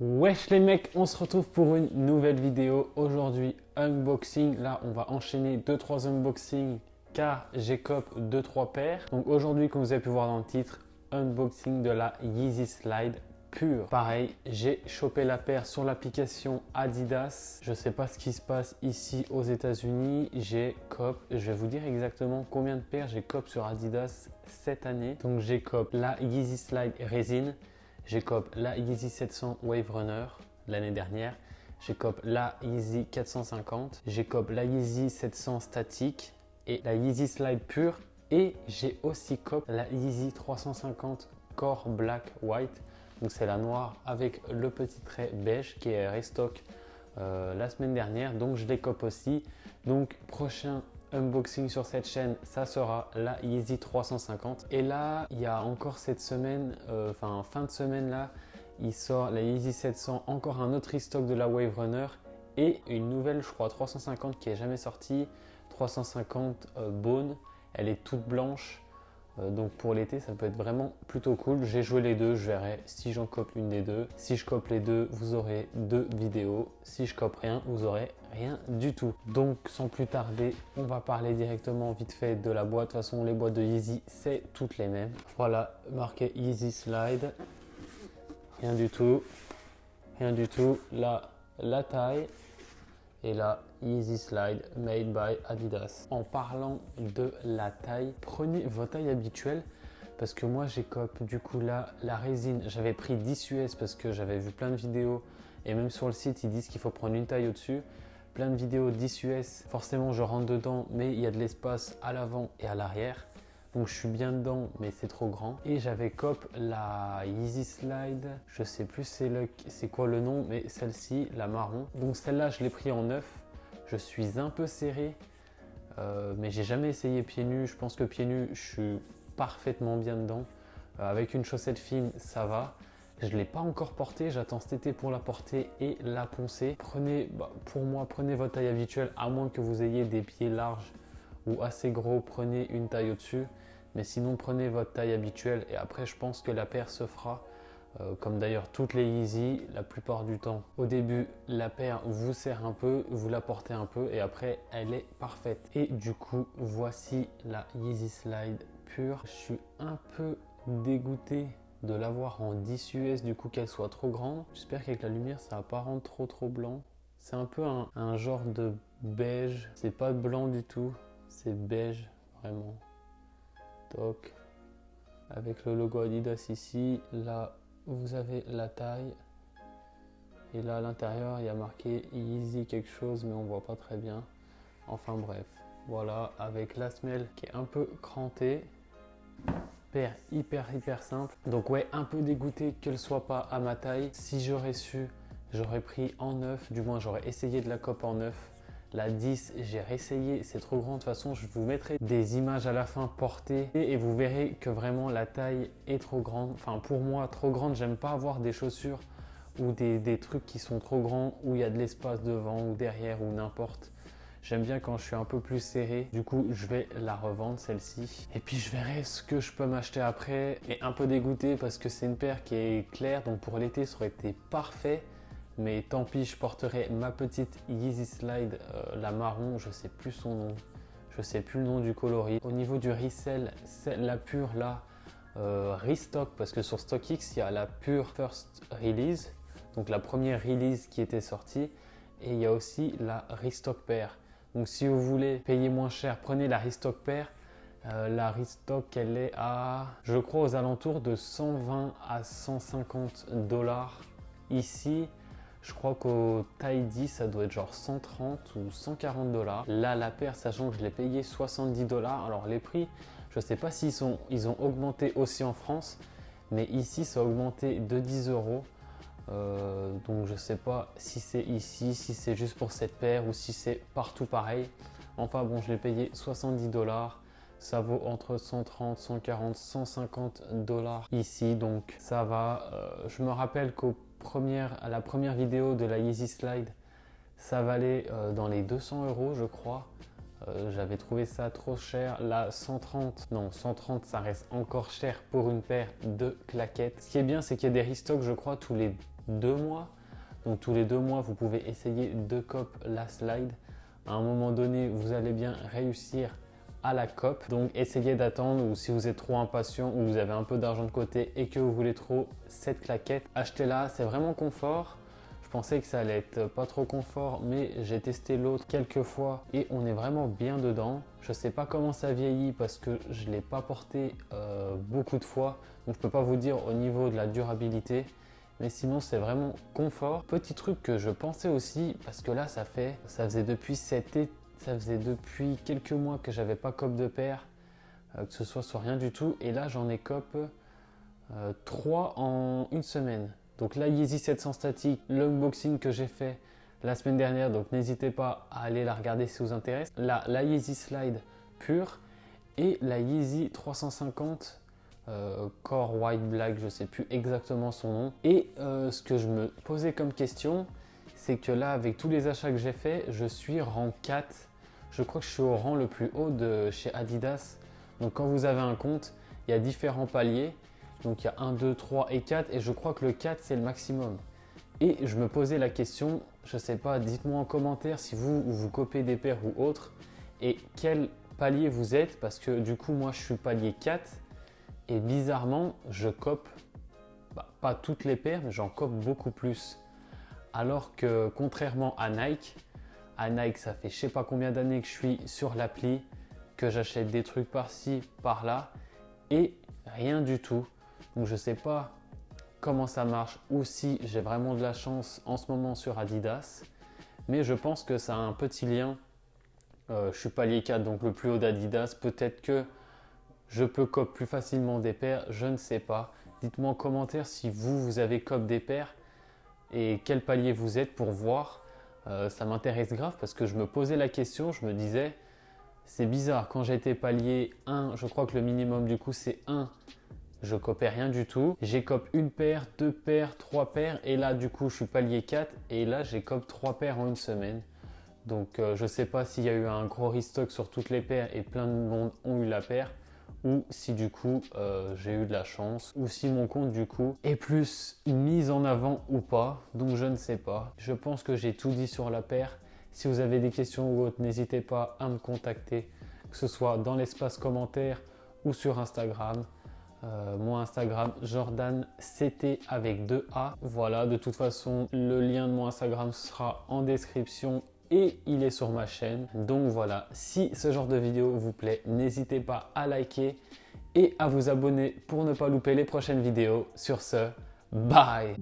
Wesh les mecs, on se retrouve pour une nouvelle vidéo. Aujourd'hui, unboxing. Là, on va enchaîner 2-3 unboxings car j'écope 2-3 paires. Donc aujourd'hui, comme vous avez pu voir dans le titre, unboxing de la Yeezy Slide pure. Pareil, j'ai chopé la paire sur l'application Adidas. Je sais pas ce qui se passe ici aux États-Unis. J'ai cop, je vais vous dire exactement combien de paires j'ai cop sur Adidas cette année. Donc j'ai cop la Yeezy Slide résine. J'ai cop la Yeezy 700 Wave Runner l'année dernière. J'ai cop la Yeezy 450. J'ai cop la Yeezy 700 statique et la Yeezy Slide pure. Et j'ai aussi cop la Yeezy 350 Core Black White. Donc c'est la noire avec le petit trait beige qui est restock la semaine dernière. Donc je les cop aussi. Donc prochain unboxing sur cette chaîne, ça sera la Yeezy 350. Et là, il y a encore cette semaine, fin de semaine là, il sort la Yeezy 700, encore un autre restock de la Wave Runner et une nouvelle, je crois, 350 qui est jamais sortie, 350 Bone. Elle est toute blanche. Donc pour l'été, ça peut être vraiment plutôt cool. J'ai joué les deux, je verrai si j'en cope une des deux. Si je cope les deux, vous aurez deux vidéos. Si je cope rien, vous aurez rien du tout. Donc sans plus tarder, on va parler directement vite fait de la boîte. De toute façon, les boîtes de Yeezy, c'est toutes les mêmes. Voilà, marqué Yeezy Slide. Rien du tout. Rien du tout. Là, la taille. Et là, Yeezy Slide made by Adidas. En parlant de la taille, prenez votre taille habituelle parce que moi j'ai cop du coup là la résine. J'avais pris 10 US parce que j'avais vu plein de vidéos et même sur le site ils disent qu'il faut prendre une taille au-dessus. Plein de vidéos 10 US, forcément je rentre dedans mais il y a de l'espace à l'avant et à l'arrière. Donc je suis bien dedans mais c'est trop grand. Et j'avais cop la Yeezy Slide, je sais plus c'est quoi le nom, mais celle-ci, la marron. Donc celle-là je l'ai pris en neuf. Je suis un peu serré, mais j'ai jamais essayé pieds nus. Je pense que pieds nus je suis parfaitement bien dedans. Avec une chaussette fine ça va. Je ne l'ai pas encore portée, j'attends cet été pour la porter et la poncer. Pour moi, prenez votre taille habituelle, à moins que vous ayez des pieds larges ou assez gros, prenez une taille au-dessus. Mais sinon, prenez votre taille habituelle et après, je pense que la paire se fera. Comme d'ailleurs toutes les Yeezy, la plupart du temps. Au début, la paire vous sert un peu, vous la portez un peu et après, elle est parfaite. Et du coup, voici la Yeezy Slide pure. Je suis un peu dégoûté de l'avoir en 10 US, du coup qu'elle soit trop grande. J'espère qu'avec la lumière, ça va pas rendre trop blanc. C'est un peu un genre de beige. C'est pas blanc du tout, c'est beige, vraiment. Toc. Avec le logo Adidas ici, là vous avez la taille. Et là à l'intérieur, il y a marqué Yeezy quelque chose, mais on voit pas très bien. Enfin bref, voilà, avec la semelle qui est un peu crantée. Paire hyper simple. Donc ouais, un peu dégoûté qu'elle soit pas à ma taille. Si j'aurais su, j'aurais pris en neuf, du moins j'aurais essayé de la cope en neuf. La 10, j'ai réessayé, c'est trop grand. De toute façon, je vous mettrai des images à la fin portées et vous verrez que vraiment la taille est trop grande. Enfin, pour moi, trop grande. J'aime pas avoir des chaussures ou des trucs qui sont trop grands, où il y a de l'espace devant ou derrière ou n'importe. J'aime bien quand je suis un peu plus serré. Du coup, je vais la revendre celle-ci. Et puis, je verrai ce que je peux m'acheter après. Et un peu dégoûté parce que c'est une paire qui est claire. Donc, pour l'été, ça aurait été parfait. Mais tant pis, je porterai ma petite Yeezy Slide, la marron, je sais plus son nom, je sais plus le nom du coloris. Au niveau du resell, la pure là, restock, parce que sur StockX, il y a la pure first release, donc la première release qui était sortie, et il y a aussi la restock pair. Donc si vous voulez payer moins cher, prenez la restock pair. La restock, elle est à, je crois, aux alentours de 120 à 150 dollars ici. Je crois qu'au taille 10, ça doit être genre 130 ou 140 dollars. Là, la paire, sachant que je l'ai payé 70 dollars. Alors, les prix, je ne sais pas s'ils ont augmenté aussi en France, mais ici, ça a augmenté de 10 euros. Donc, je ne sais pas si c'est ici, si c'est juste pour cette paire ou si c'est partout pareil. Enfin, bon, je l'ai payé 70 dollars. Ça vaut entre 130, 140, 150 dollars ici. Donc, ça va. Je me rappelle à la première vidéo de la Yeezy Slide, ça valait dans les 200 euros je crois. J'avais trouvé ça trop cher. Là 130, non 130 ça reste encore cher pour une paire de claquettes. Ce qui est bien c'est qu'il y a des restocks je crois tous les 2 mois. Donc tous les 2 mois, vous pouvez essayer 2 copes la slide. À un moment donné, vous allez bien réussir à la cope. Donc essayez d'attendre, ou si vous êtes trop impatient ou vous avez un peu d'argent de côté et que vous voulez trop cette claquette, achetez-la. C'est vraiment confort. Je pensais que ça allait être pas trop confort, mais j'ai testé l'autre quelques fois et on est vraiment bien dedans. Je sais pas comment ça vieillit parce que je l'ai pas porté beaucoup de fois, donc je peux pas vous dire au niveau de la durabilité. Mais sinon, c'est vraiment confort. Petit truc que je pensais aussi, parce que là, ça faisait depuis ça faisait depuis quelques mois que j'avais pas cop de paire, que ce soit sur rien du tout. Et là, j'en ai cop 3 en une semaine. Donc la Yeezy 700 statique, l'unboxing que j'ai fait la semaine dernière. Donc n'hésitez pas à aller la regarder si ça vous intéresse. Là, la Yeezy Slide pure et la Yeezy 350 Core White Black, je ne sais plus exactement son nom. Et ce que je me posais comme question, c'est que là, avec tous les achats que j'ai fait, je suis rang 4. Je crois que je suis au rang le plus haut de chez Adidas. Donc quand vous avez un compte, il y a différents paliers. Donc il y a 1, 2, 3 et 4. Et je crois que le 4, c'est le maximum. Et je me posais la question, je ne sais pas, dites-moi en commentaire si vous copez des paires ou autres. Et quel palier vous êtes, parce que du coup, moi, je suis palier 4. Et bizarrement, je cope, pas toutes les paires, mais j'en cope beaucoup plus. Alors que contrairement à Nike, ça fait je sais pas combien d'années que je suis sur l'appli, que j'achète des trucs par-ci, par-là, et rien du tout. Donc je sais pas comment ça marche ou si j'ai vraiment de la chance en ce moment sur Adidas. Mais je pense que ça a un petit lien. Je suis palier 4, donc le plus haut d'Adidas. Peut-être que je peux cop plus facilement des paires, je ne sais pas. Dites-moi en commentaire si vous avez cop des paires et quel palier vous êtes pour voir. Ça m'intéresse grave parce que je me posais la question, je me disais, c'est bizarre, quand j'étais palier 1, je crois que le minimum du coup c'est 1, je copais rien du tout. J'ai cop une paire, 2 paires, 3 paires et là du coup je suis palier 4 et là j'ai cop 3 paires en une semaine. Donc je ne sais pas s'il y a eu un gros restock sur toutes les paires et plein de monde ont eu la paire, ou si du coup j'ai eu de la chance, ou si mon compte du coup est plus mis en avant ou pas, donc je ne sais pas. Je pense que j'ai tout dit sur la paire. Si vous avez des questions ou autres, n'hésitez pas à me contacter, que ce soit dans l'espace commentaire ou sur Instagram. Mon Instagram JordanCT avec 2 A. Voilà, de toute façon le lien de mon Instagram sera en description et il est sur ma chaîne. Donc voilà, si ce genre de vidéo vous plaît, n'hésitez pas à liker et à vous abonner pour ne pas louper les prochaines vidéos. Sur ce, bye!